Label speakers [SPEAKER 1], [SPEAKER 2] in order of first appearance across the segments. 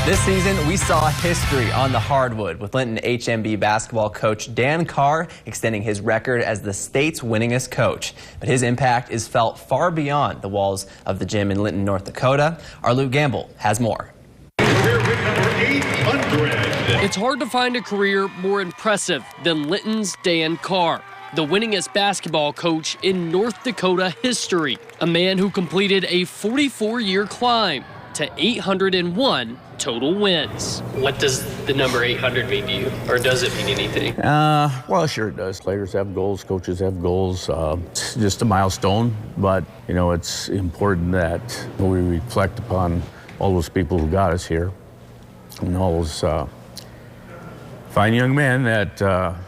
[SPEAKER 1] This season, we saw history on the hardwood with Linton HMB basketball coach Dan Carr extending his record as the state's winningest coach. But his impact is felt far beyond the walls of the gym in Linton, North Dakota. Our Luke Gamble has more.
[SPEAKER 2] Career win number 800.
[SPEAKER 3] It's hard to find a career more impressive than Linton's Dan Carr, the winningest basketball coach in North Dakota history. A man who completed a 44-year climb to 801 total wins.
[SPEAKER 4] What does the number 800 mean to you, or does it mean anything?
[SPEAKER 5] Well, sure it does. Players have goals, coaches have goals. It's just a milestone, but you know, it's important that we reflect upon all those people who got us here, and all those fine young men that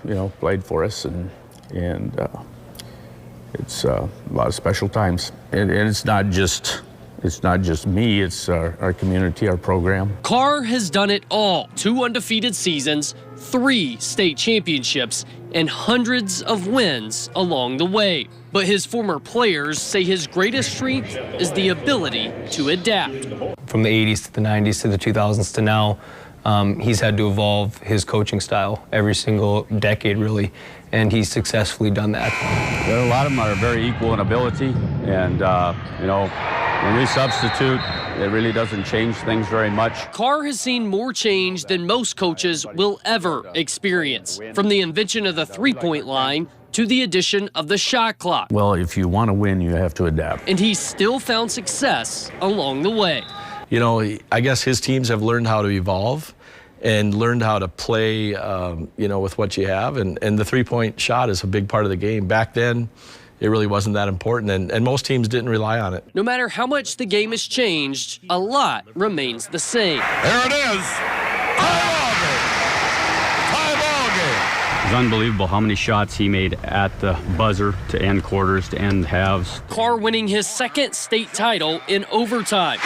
[SPEAKER 5] you know, played for us, and it's a lot of special times. And it's not just me, it's our community, our program.
[SPEAKER 3] Carr has done it all. 2 undefeated seasons, 3 state championships, and hundreds of wins along the way. But his former players say his greatest strength is the ability to adapt.
[SPEAKER 6] From the 80s to the 90s to the 2000s to now, he's had to evolve his coaching style every single decade, really, and he's successfully done that.
[SPEAKER 7] A lot of them are very equal in ability, and you know, when we substitute, it really doesn't change things very much.
[SPEAKER 3] Carr has seen more change than most coaches will ever experience, from the invention of the three-point line to the addition of the shot clock.
[SPEAKER 5] Well, if you want to win, you have to adapt.
[SPEAKER 3] And he's still found success along the way.
[SPEAKER 8] You know, I guess his teams have learned how to evolve and learned how to play, you know, with what you have. And the three-point shot is a big part of the game. Back then, it really wasn't that important, and most teams didn't rely on it.
[SPEAKER 3] No matter how much the game has changed, a lot remains the same.
[SPEAKER 2] There it is. Tie ball game. Tie ball game.
[SPEAKER 9] It's unbelievable how many shots he made at the buzzer to end quarters, to end halves.
[SPEAKER 3] Carr winning his 2nd state title in overtime.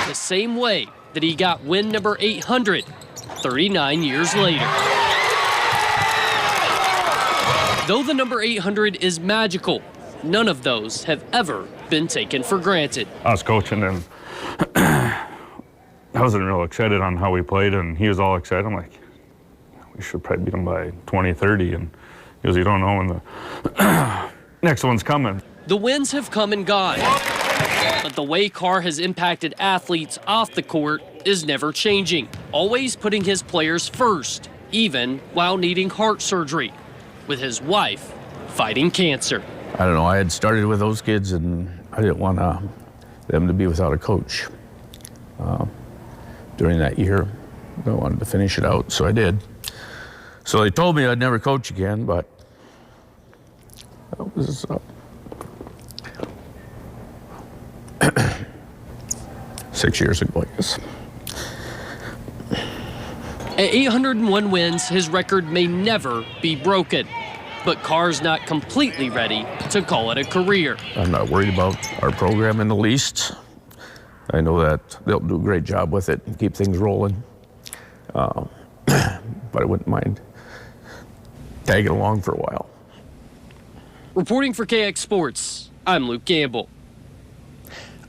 [SPEAKER 3] The same way that he got win number 800 39 years later. Though the number 800 is magical, none of those have ever been taken for granted.
[SPEAKER 10] I was coaching, and I wasn't real excited on how we played, and he was all excited. I'm like, we should probably beat him by 20, 30, and he goes, you don't know when the next one's coming.
[SPEAKER 3] The wins have come and gone, but the way Carr has impacted athletes off the court is never changing, always putting his players first, even while needing heart surgery, with his wife fighting cancer.
[SPEAKER 5] I don't know, I had started with those kids, and I didn't want them to be without a coach. During that year, I wanted to finish it out, so I did. So they told me I'd never coach again, but that was 6 years ago, I guess.
[SPEAKER 3] At 801 wins, his record may never be broken. But Carr's not completely ready to call it a career.
[SPEAKER 5] I'm not worried about our program in the least. I know that they'll do a great job with it and keep things rolling. But I wouldn't mind tagging along for a while.
[SPEAKER 3] Reporting for KX Sports, I'm Luke Gamble.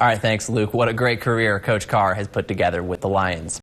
[SPEAKER 1] All right, thanks, Luke. What a great career Coach Carr has put together with the Lions.